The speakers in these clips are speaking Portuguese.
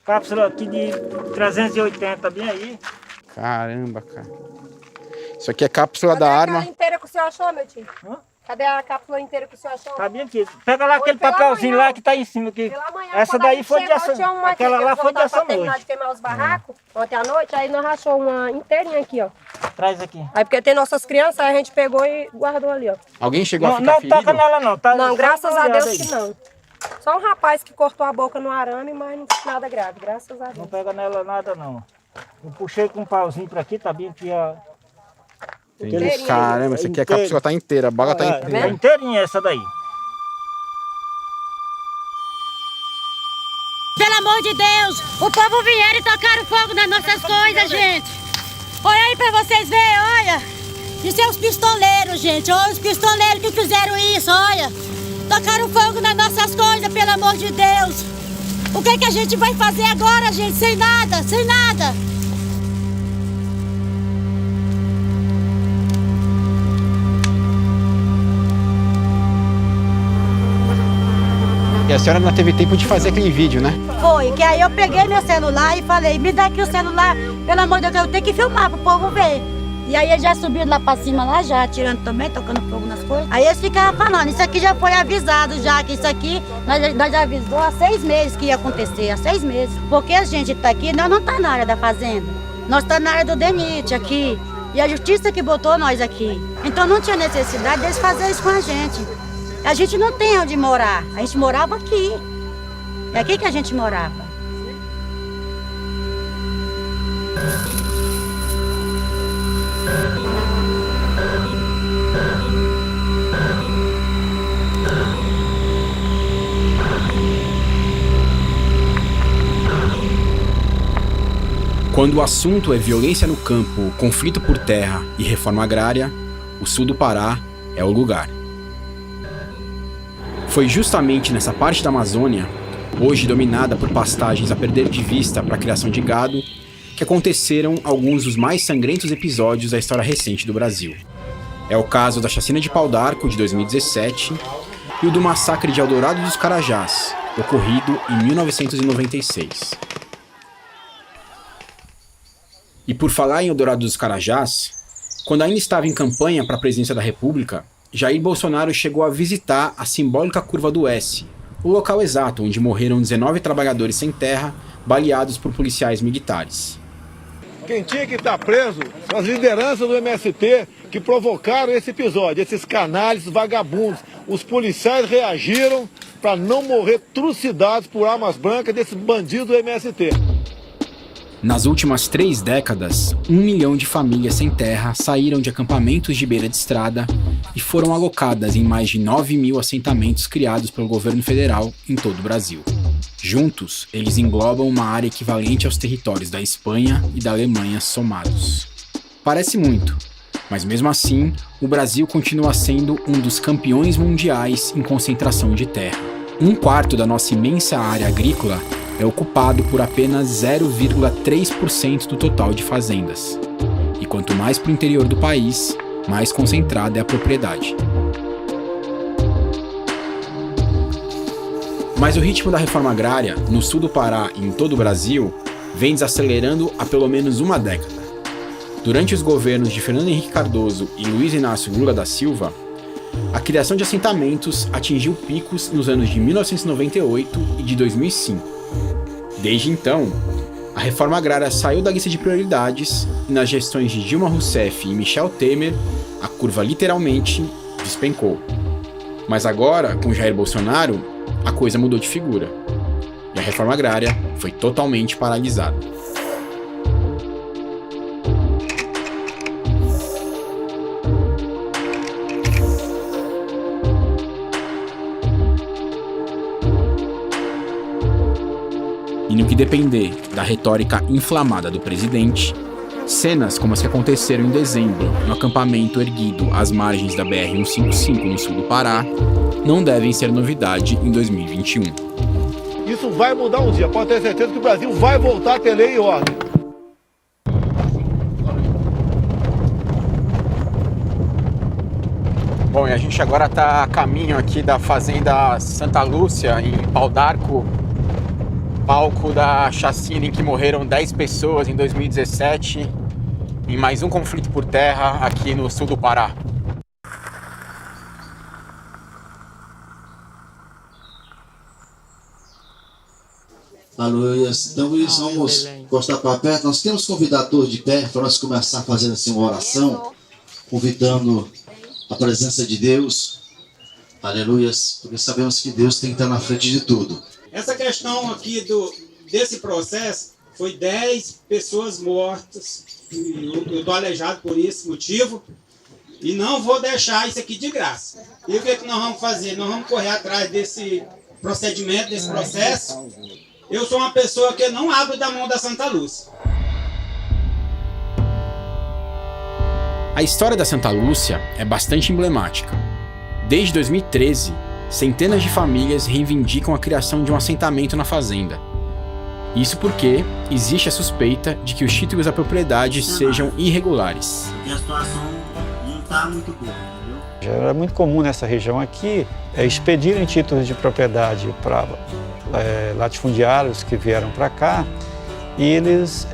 Cápsula aqui de 380, bem aí. Caramba, cara. Isso aqui é cápsula da arma. Cadê a inteira que o senhor achou, meu tio? Cadê a cápsula inteira que o senhor achou? Tá bem aqui. Pega lá aquele papelzinho lá que tá em cima aqui. Essa daí foi de essa. Aquela lá foi dessa noite. Nós queimar os barracos ontem à noite, aí nós rachou uma inteirinha aqui, ó. Traz aqui. Aí porque tem nossas crianças, aí a gente pegou e guardou ali, ó. Alguém chegou a ficar Não ferido? toca nela não, tá? Não, graças a Deus aí. que não. Só um rapaz que cortou a boca no arame, mas não foi nada grave, graças a Deus. Não pega nela nada não. Eu puxei com um pauzinho pra aqui, tá bem aqui, ó. Entendi. Caramba, essa aqui a cápsula tá inteira, a bala tá inteira. É inteirinha essa daí. Pelo amor de Deus, o povo vieram e tocaram fogo nas nossas coisas, gente. Olha aí pra vocês verem, olha. Isso é os pistoleiros, gente. Olha os pistoleiros que fizeram isso, olha. Tocaram fogo nas nossas coisas, pelo amor de Deus. O que a gente vai fazer agora, gente? Sem nada, sem nada. E a senhora não teve tempo de fazer aquele vídeo, né? Foi, que aí eu peguei meu celular e falei, me dá aqui o celular, pelo amor de Deus, eu tenho que filmar pro povo ver. E aí eles já subiram lá pra cima, lá já, atirando também, tocando fogo nas coisas. Aí eles ficavam falando, isso aqui já foi avisado já, que isso aqui, nós já avisou há 6 meses que ia acontecer, há 6 meses. Porque a gente tá aqui, nós não tá na área da fazenda, nós tá na área do DENIT aqui. E a justiça que botou nós aqui. Então não tinha necessidade deles fazer isso com a gente. A gente não tem onde morar, a gente morava aqui. É aqui que a gente morava. Quando o assunto é violência no campo, conflito por terra e reforma agrária, o sul do Pará é o lugar. Foi justamente nessa parte da Amazônia, hoje dominada por pastagens a perder de vista para a criação de gado, que aconteceram alguns dos mais sangrentos episódios da história recente do Brasil. É o caso da chacina de Pau d'Arco, de 2017, e o do massacre de Eldorado dos Carajás, ocorrido em 1996. E por falar em Eldorado dos Carajás, quando ainda estava em campanha para a presidência da República, Jair Bolsonaro chegou a visitar a simbólica Curva do S, o local exato onde morreram 19 trabalhadores sem terra, baleados por policiais militares. Quem tinha que estar preso são as lideranças do MST que provocaram esse episódio, esses canalhas vagabundos. Os policiais reagiram para não morrer trucidados por armas brancas desses bandidos do MST. Nas últimas 3 décadas, 1 milhão de famílias sem terra saíram de acampamentos de beira de estrada e foram alocadas em mais de 9 mil assentamentos criados pelo governo federal em todo o Brasil. Juntos, eles englobam uma área equivalente aos territórios da Espanha e da Alemanha somados. Parece muito, mas mesmo assim, o Brasil continua sendo um dos campeões mundiais em concentração de terra. 1/4 da nossa imensa área agrícola é ocupado por apenas 0,3% do total de fazendas. E quanto mais para o interior do país, mais concentrada é a propriedade. Mas o ritmo da reforma agrária, no sul do Pará e em todo o Brasil, vem desacelerando há pelo menos uma década. Durante os governos de Fernando Henrique Cardoso e Luiz Inácio Lula da Silva, a criação de assentamentos atingiu picos nos anos de 1998 e de 2005. Desde então, a reforma agrária saiu da lista de prioridades e nas gestões de Dilma Rousseff e Michel Temer, a curva literalmente despencou. Mas agora, com Jair Bolsonaro, a coisa mudou de figura e a reforma agrária foi totalmente paralisada. E no que depender da retórica inflamada do presidente, cenas como as que aconteceram em dezembro no acampamento erguido às margens da BR-155 no sul do Pará não devem ser novidade em 2021. Isso vai mudar um dia, pode ter certeza que o Brasil vai voltar a ter lei e ordem. Bom, e a gente agora está a caminho aqui da fazenda Santa Lúcia, em Pau d'Arco. palco da chacina em que morreram 10 pessoas em 2017, em mais um conflito por terra aqui no sul do Pará. Aleluia. Então, isso, vamos encostar para perto. Nós temos convidado todos de pé para nós começar fazendo assim uma oração, convidando a presença de Deus. Aleluia. Porque sabemos que Deus tem que estar na frente de tudo. Essa questão aqui desse processo foi 10 pessoas mortas. Eu estou aleijado por esse motivo e não vou deixar isso aqui de graça. E o que é que nós vamos fazer? Nós vamos correr atrás desse procedimento, desse processo. Eu sou uma pessoa que não abro da mão da Santa Lúcia. A história da Santa Lúcia é bastante emblemática. Desde 2013, centenas de famílias reivindicam a criação de um assentamento na fazenda. Isso porque existe a suspeita de que os títulos da propriedade sejam irregulares. Porque a situação não está muito boa, entendeu? Já era muito comum nessa região aqui expedirem títulos de propriedade para latifundiários que vieram para cá e eles,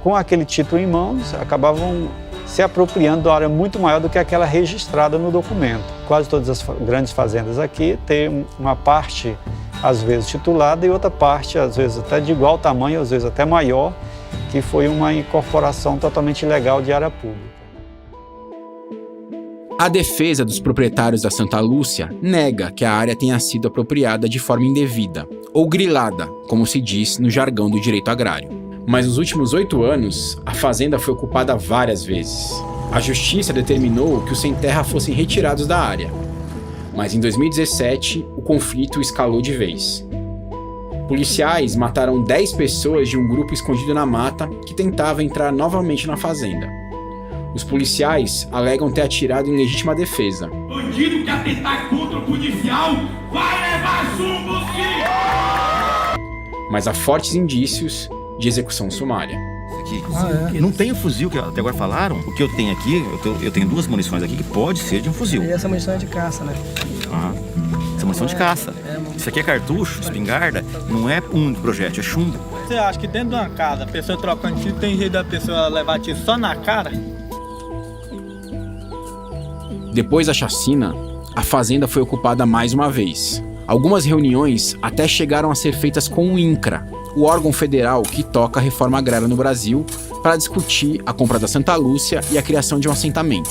com aquele título em mãos, acabavam se apropriando de uma área muito maior do que aquela registrada no documento. Quase todas as grandes fazendas aqui têm uma parte, às vezes, titulada e outra parte, às vezes, até de igual tamanho, às vezes até maior, que foi uma incorporação totalmente ilegal de área pública. A defesa dos proprietários da Santa Lúcia nega que a área tenha sido apropriada de forma indevida, ou grilada, como se diz no jargão do direito agrário. Mas nos últimos 8 anos, a fazenda foi ocupada várias vezes. A justiça determinou que os sem terra fossem retirados da área. Mas em 2017, o conflito escalou de vez. Policiais mataram 10 pessoas de um grupo escondido na mata que tentava entrar novamente na fazenda. Os policiais alegam ter atirado em legítima defesa. Bandido que atentar contra o policial vai levar chumbo, sim! Mas há fortes indícios de execução sumária. Não tem o fuzil que até agora falaram. O que eu tenho aqui, eu tenho 2 munições aqui que pode ser de um fuzil. E essa munição é de caça, né? Essa é munição de caça. Isso aqui é cartucho, espingarda, não é único projétil, é chumbo. Você acha que dentro de uma casa, a pessoa trocando tiro, tem jeito da pessoa levar tiro só na cara? Depois da chacina, a fazenda foi ocupada mais uma vez. Algumas reuniões até chegaram a ser feitas com o INCRA, o órgão federal que toca a reforma agrária no Brasil, para discutir a compra da Santa Lúcia e a criação de um assentamento.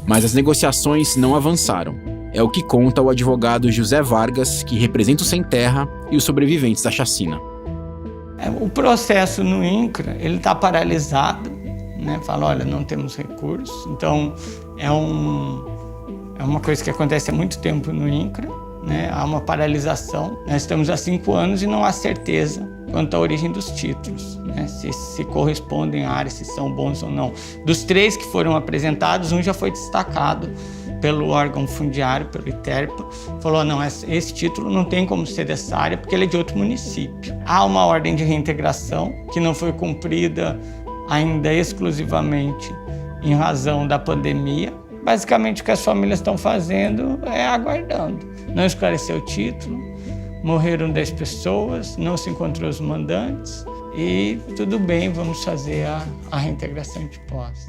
Mas as negociações não avançaram. É o que conta o advogado José Vargas, que representa o Sem Terra e os sobreviventes da chacina. O processo no INCRA, ele está paralisado, né? Fala, olha, não temos recursos. Então, é uma coisa que acontece há muito tempo no INCRA, né? Há uma paralisação. Nós estamos há 5 anos e não há certeza quanto à origem dos títulos, né? Se correspondem à área, se são bons ou não. Dos 3 que foram apresentados, um já foi destacado pelo órgão fundiário, pelo ITERPA, falou, não, esse título não tem como ser dessa área porque ele é de outro município. Há uma ordem de reintegração que não foi cumprida ainda exclusivamente em razão da pandemia. Basicamente o que as famílias estão fazendo é aguardando. Não esclareceu o título, morreram 10 pessoas, não se encontrou os mandantes e tudo bem, vamos fazer a reintegração de posse.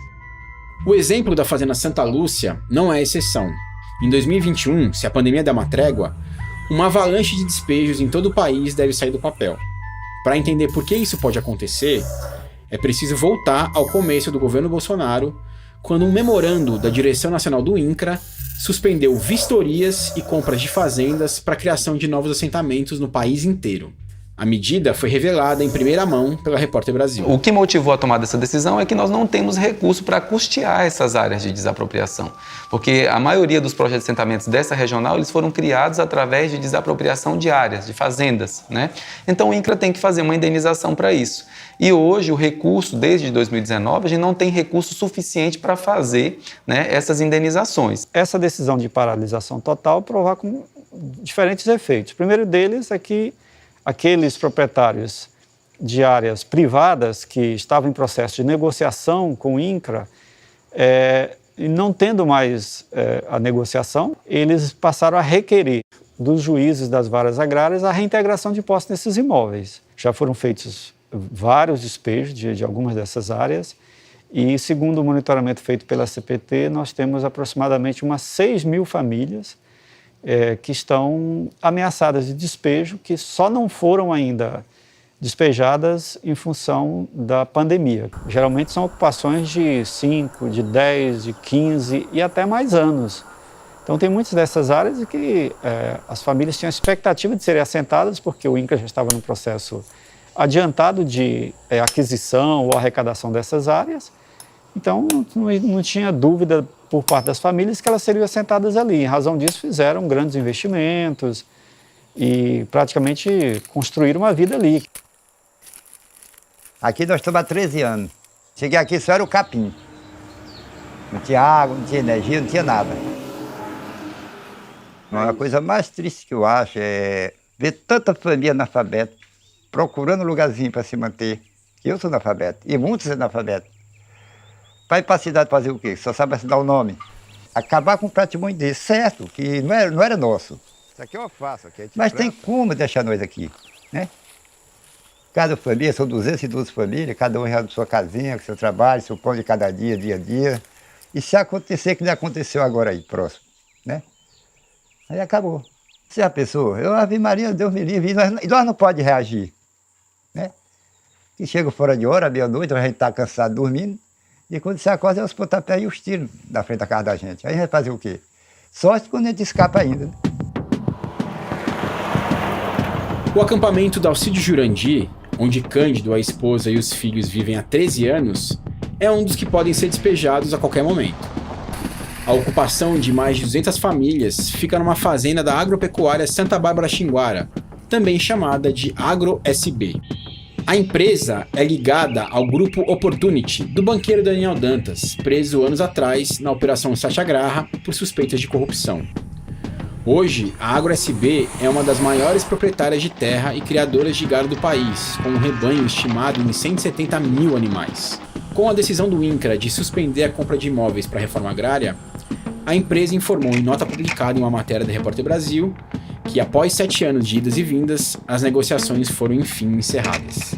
O exemplo da Fazenda Santa Lúcia não é exceção. Em 2021, se a pandemia der uma trégua, uma avalanche de despejos em todo o país deve sair do papel. Para entender por que isso pode acontecer, é preciso voltar ao começo do governo Bolsonaro, quando um memorando da Direção Nacional do INCRA suspendeu vistorias e compras de fazendas para a criação de novos assentamentos no país inteiro. A medida foi revelada em primeira mão pela Repórter Brasil. O que motivou a tomada dessa decisão é que nós não temos recurso para custear essas áreas de desapropriação, porque a maioria dos projetos de assentamentos dessa regional eles foram criados através de desapropriação de áreas, de fazendas, né? Então o INCRA tem que fazer uma indenização para isso. E hoje o recurso, desde 2019, a gente não tem recurso suficiente para fazer, né, essas indenizações. Essa decisão de paralisação total provoca diferentes efeitos. O primeiro deles é que aqueles proprietários de áreas privadas que estavam em processo de negociação com o INCRA, e não tendo mais a negociação, eles passaram a requerer dos juízes das varas agrárias a reintegração de posse nesses imóveis. Já foram feitos vários despejos de algumas dessas áreas e, segundo o monitoramento feito pela CPT, nós temos aproximadamente umas 6.000 famílias que estão ameaçadas de despejo, que só não foram ainda despejadas em função da pandemia. Geralmente são ocupações de 5, de 10, de 15 e até mais anos. Então tem muitas dessas áreas que as famílias tinham a expectativa de serem assentadas, porque o INCRA já estava num processo adiantado de aquisição ou arrecadação dessas áreas. Então não tinha dúvida por parte das famílias que elas seriam assentadas ali. Em razão disso fizeram grandes investimentos e praticamente construíram uma vida ali. Aqui nós estamos há 13 anos. Cheguei aqui só era o capim. Não tinha água, não tinha energia, não tinha nada. A coisa mais triste que eu acho é ver tanta família analfabeta procurando um lugarzinho para se manter. Eu sou analfabeto e muitos são analfabetos. Vai para a cidade fazer o quê? Só sabe assinar o nome. Acabar com um patrimônio desse, certo, que não era nosso. Isso aqui eu faço. Aqui mas tem como deixar nós aqui, né? Cada família, são 212 famílias, cada um já na sua casinha, com seu trabalho, seu pão de cada dia, dia a dia. E se acontecer que nem aconteceu agora aí, próximo, né? Aí acabou. Você já pensou? Eu, Ave Maria, Deus me livre, e nós não podemos reagir, né? Que chega fora de hora, meia-noite, a gente está cansado dormindo, e quando você acorda é os pontapés e os tiros na frente da casa da gente. Aí a gente vai fazer o quê? Sorte quando a gente escapa ainda, né? O acampamento da Alcídio Jurandir, onde Cândido, a esposa e os filhos vivem há 13 anos, é um dos que podem ser despejados a qualquer momento. A ocupação de mais de 200 famílias fica numa fazenda da agropecuária Santa Bárbara Xinguara, também chamada de AgroSB. A empresa é ligada ao grupo Opportunity do banqueiro Daniel Dantas, preso anos atrás na Operação Satyagraha por suspeitas de corrupção. Hoje, a AgroSB é uma das maiores proprietárias de terra e criadoras de gado do país, com um rebanho estimado em 170 mil animais. Com a decisão do INCRA de suspender a compra de imóveis para a reforma agrária, a empresa informou em nota publicada em uma matéria da Repórter Brasil que, após 7 anos de idas e vindas, as negociações foram enfim encerradas.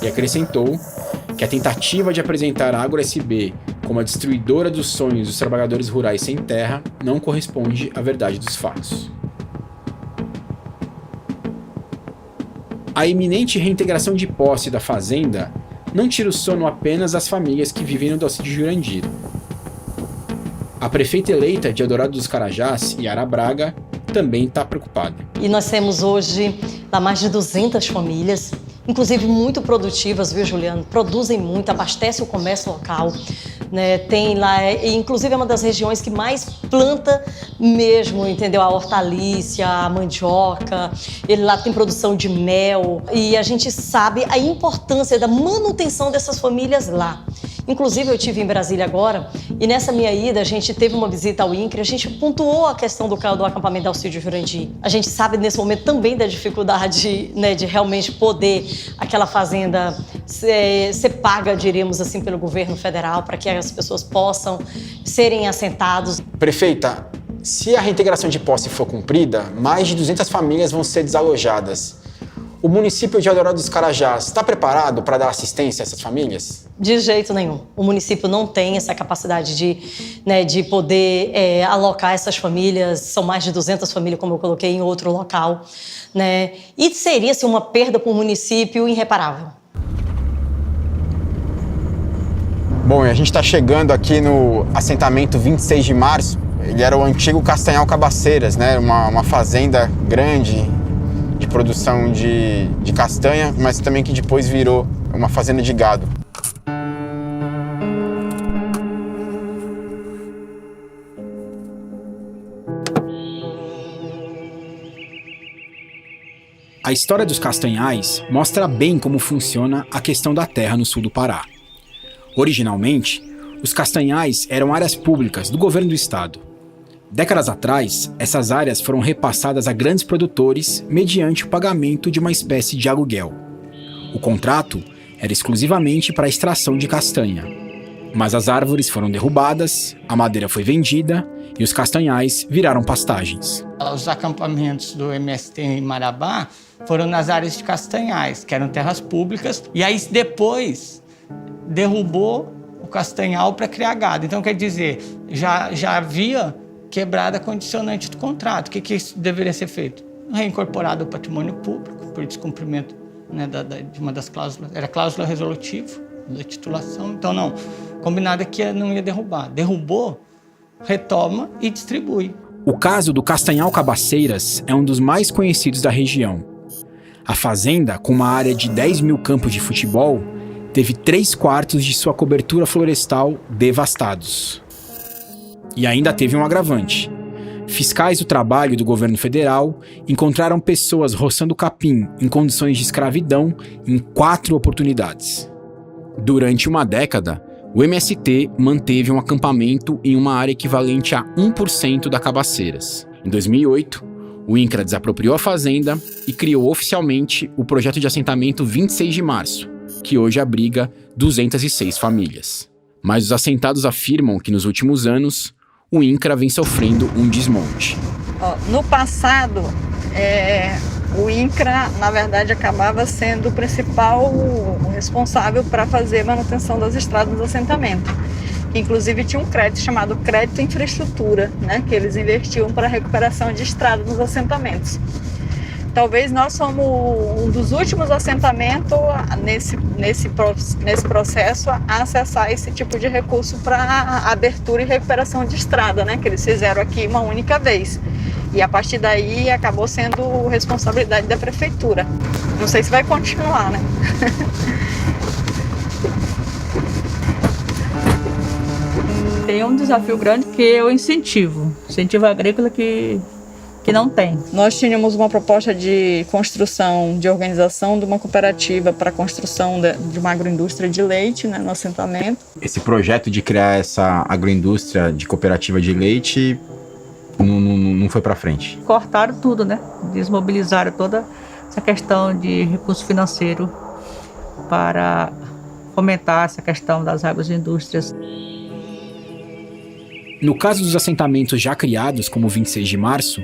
E acrescentou que a tentativa de apresentar a AgroSB como a destruidora dos sonhos dos trabalhadores rurais sem terra não corresponde à verdade dos fatos. A iminente reintegração de posse da fazenda não tira o sono apenas das famílias que vivem no Alcídio Jurandir. A prefeita eleita de Eldorado dos Carajás, Yara Braga, também está preocupada. E nós temos hoje lá mais de 200 famílias, inclusive muito produtivas, viu, Juliano? Produzem muito, abastecem o comércio local, né? Tem lá, inclusive é uma das regiões que mais planta mesmo, entendeu? A hortaliça, a mandioca, ele lá tem produção de mel e a gente sabe a importância da manutenção dessas famílias lá. Inclusive eu estive em Brasília agora e nessa minha ida a gente teve uma visita ao INCRA, a gente pontuou a questão do acampamento da Alcídio Jurandir. A gente sabe nesse momento também da dificuldade, né, de realmente poder aquela fazenda ser paga, diríamos assim, pelo governo federal para que as pessoas possam serem assentados. Prefeita, se a reintegração de posse for cumprida, mais de 200 famílias vão ser desalojadas. O município de Eldorado dos Carajás está preparado para dar assistência a essas famílias? De jeito nenhum. O município não tem essa capacidade de poder alocar essas famílias. São mais de 200 famílias, como eu coloquei, em outro local, né? E seria assim, uma perda para o município irreparável. Bom, a gente está chegando aqui no assentamento 26 de março. Ele era o antigo Castanhal Cabaceiras, né? Uma fazenda grande de produção de castanha, mas também que depois virou uma fazenda de gado. A história dos Castanhais mostra bem como funciona a questão da terra no sul do Pará. Originalmente, os Castanhais eram áreas públicas do governo do estado. Décadas atrás, essas áreas foram repassadas a grandes produtores mediante o pagamento de uma espécie de aluguel. O contrato era exclusivamente para a extração de castanha. Mas as árvores foram derrubadas, a madeira foi vendida e os castanhais viraram pastagens. Os acampamentos do MST em Marabá foram nas áreas de castanhais, que eram terras públicas, e aí depois derrubou o castanhal para criar gado. Então, quer dizer, já havia quebrado a condicionante do contrato. O que isso deveria ser feito? Reincorporado ao patrimônio público, por descumprimento, né, de uma das cláusulas. Era cláusula resolutiva da titulação. Então, não. Combinado é que não ia derrubar. Derrubou, retoma e distribui. O caso do Castanhal Cabaceiras é um dos mais conhecidos da região. A fazenda, com uma área de 10 mil campos de futebol, teve 3/4 de sua cobertura florestal devastados. E ainda teve um agravante. Fiscais do trabalho do governo federal encontraram pessoas roçando capim em condições de escravidão em 4 oportunidades. Durante uma década, o MST manteve um acampamento em uma área equivalente a 1% da Cabaceiras. Em 2008, o INCRA desapropriou a fazenda e criou oficialmente o projeto de assentamento 26 de março, que hoje abriga 206 famílias. Mas os assentados afirmam que nos últimos anos, o INCRA vem sofrendo um desmonte. No passado, o INCRA, na verdade, acabava sendo o principal responsável para fazer a manutenção das estradas do assentamento. Inclusive tinha um crédito chamado Crédito Infraestrutura, né, que eles investiam para a recuperação de estradas nos assentamentos. Talvez nós somos um dos últimos assentamentos nesse processo a acessar esse tipo de recurso para abertura e recuperação de estrada, né, que eles fizeram aqui uma única vez. E a partir daí acabou sendo responsabilidade da prefeitura. Não sei se vai continuar, né? Tem um desafio grande que é o incentivo agrícola que não tem. Nós tínhamos uma proposta de construção, de organização de uma cooperativa para a construção de uma agroindústria de leite, né, no assentamento. Esse projeto de criar essa agroindústria de cooperativa de leite não foi para frente. Cortaram tudo, né? Desmobilizaram toda essa questão de recurso financeiro para fomentar essa questão das agroindústrias. No caso dos assentamentos já criados, como o 26 de março,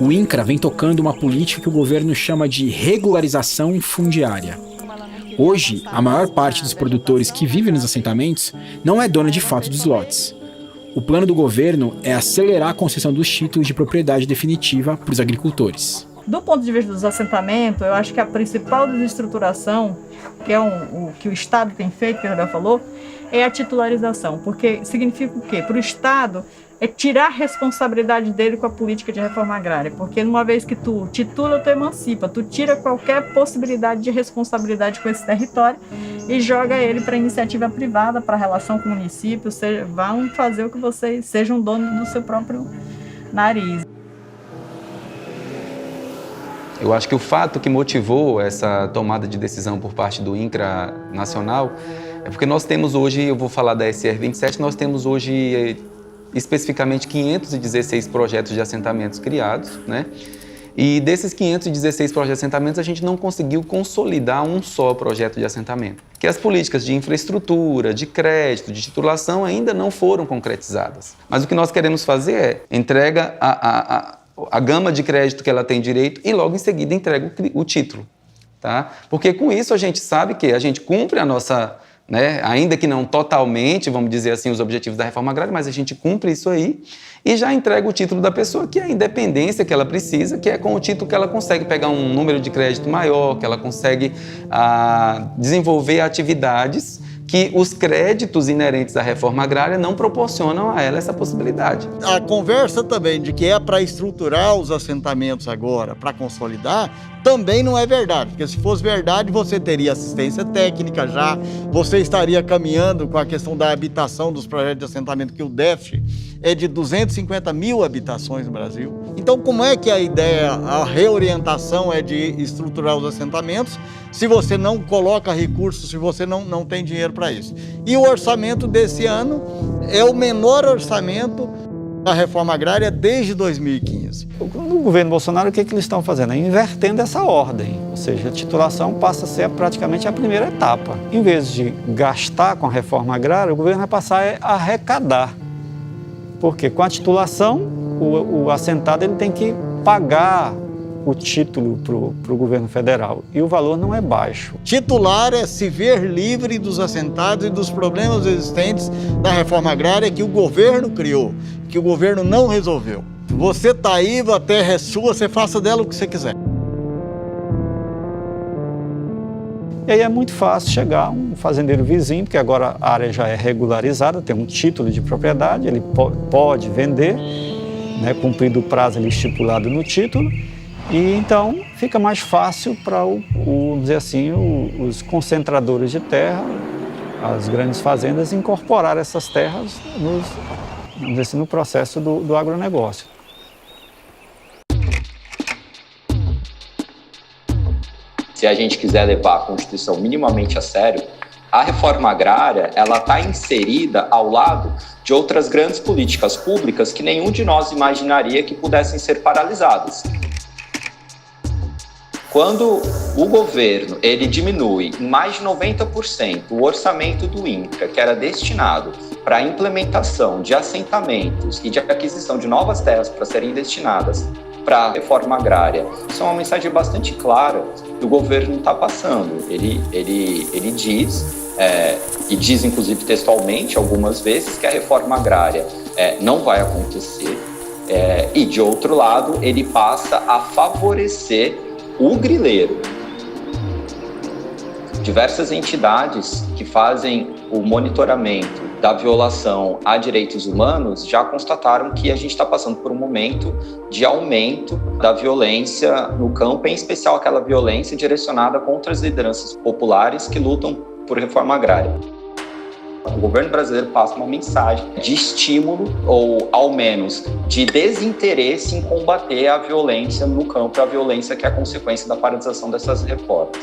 o INCRA vem tocando uma política que o governo chama de regularização fundiária. Hoje, a maior parte dos produtores que vivem nos assentamentos não é dona de fato dos lotes. O plano do governo é acelerar a concessão dos títulos de propriedade definitiva para os agricultores. Do ponto de vista dos assentamentos, eu acho que a principal desestruturação, que é o que o Estado tem feito, que a Isabel falou, é a titularização. Porque significa o quê? Para o Estado, é tirar a responsabilidade dele com a política de reforma agrária. Porque uma vez que tu titula, tu emancipa, tu tira qualquer possibilidade de responsabilidade com esse território e joga ele para iniciativa privada, para relação com o município, vão fazer o que vocês sejam donos do seu próprio nariz. Eu acho que o fato que motivou essa tomada de decisão por parte do INCRA nacional é porque nós temos hoje, eu vou falar da SR 27, nós temos hoje especificamente 516 projetos de assentamentos criados, né? E desses 516 projetos de assentamentos, a gente não conseguiu consolidar um só projeto de assentamento. Que as políticas de infraestrutura, de crédito, de titulação ainda não foram concretizadas. Mas o que nós queremos fazer é entrega a gama de crédito que ela tem direito e logo em seguida entrega o título, tá? Porque com isso a gente sabe que a gente cumpre a nossa, né, ainda que não totalmente, vamos dizer assim, os objetivos da reforma agrária, mas a gente cumpre isso aí e já entrega o título da pessoa, que é a independência que ela precisa, que é com o título que ela consegue pegar um número de crédito maior, que ela consegue desenvolver atividades que os créditos inerentes à reforma agrária não proporcionam a ela essa possibilidade. A conversa também de que é para estruturar os assentamentos agora, para consolidar, também não é verdade, porque se fosse verdade, você teria assistência técnica já, você estaria caminhando com a questão da habitação dos projetos de assentamento, que o déficit é de 250 mil habitações no Brasil. Então, como é que a ideia, a reorientação é de estruturar os assentamentos, se você não coloca recursos, se você não tem dinheiro para isso? E o orçamento desse ano é o menor orçamento da reforma agrária desde 2015. No governo Bolsonaro, o que eles estão fazendo? É invertendo essa ordem, ou seja, a titulação passa a ser praticamente a primeira etapa. Em vez de gastar com a reforma agrária, o governo vai passar a arrecadar. Porque com a titulação, o assentado ele tem que pagar o título para o governo federal, e o valor não é baixo. Titular é se ver livre dos assentados e dos problemas existentes da reforma agrária que o governo criou, que o governo não resolveu. Você está aí, a terra é sua, você faça dela o que você quiser. E aí é muito fácil chegar um fazendeiro vizinho, porque agora a área já é regularizada, tem um título de propriedade, ele pode vender, né, cumprido o prazo ali estipulado no título, e então fica mais fácil para, vamos dizer assim, os concentradores de terra, as grandes fazendas, incorporar essas terras vamos dizer assim, no processo do agronegócio. Se a gente quiser levar a Constituição minimamente a sério, a reforma agrária ela está inserida ao lado de outras grandes políticas públicas que nenhum de nós imaginaria que pudessem ser paralisadas. Quando o governo ele diminui em mais de 90% o orçamento do INCRA, que era destinado para a implementação de assentamentos e de aquisição de novas terras para serem destinadas para a reforma agrária, isso é uma mensagem bastante clara que o governo está passando. Ele diz, e diz inclusive textualmente algumas vezes, que a reforma agrária não vai acontecer, e de outro lado ele passa a favorecer o grileiro. Diversas entidades que fazem o monitoramento da violação a direitos humanos já constataram que a gente está passando por um momento de aumento da violência no campo, em especial aquela violência direcionada contra as lideranças populares que lutam por reforma agrária. O governo brasileiro passa uma mensagem de estímulo, ou ao menos de desinteresse em combater a violência no campo, a violência que é a consequência da paralisação dessas reformas.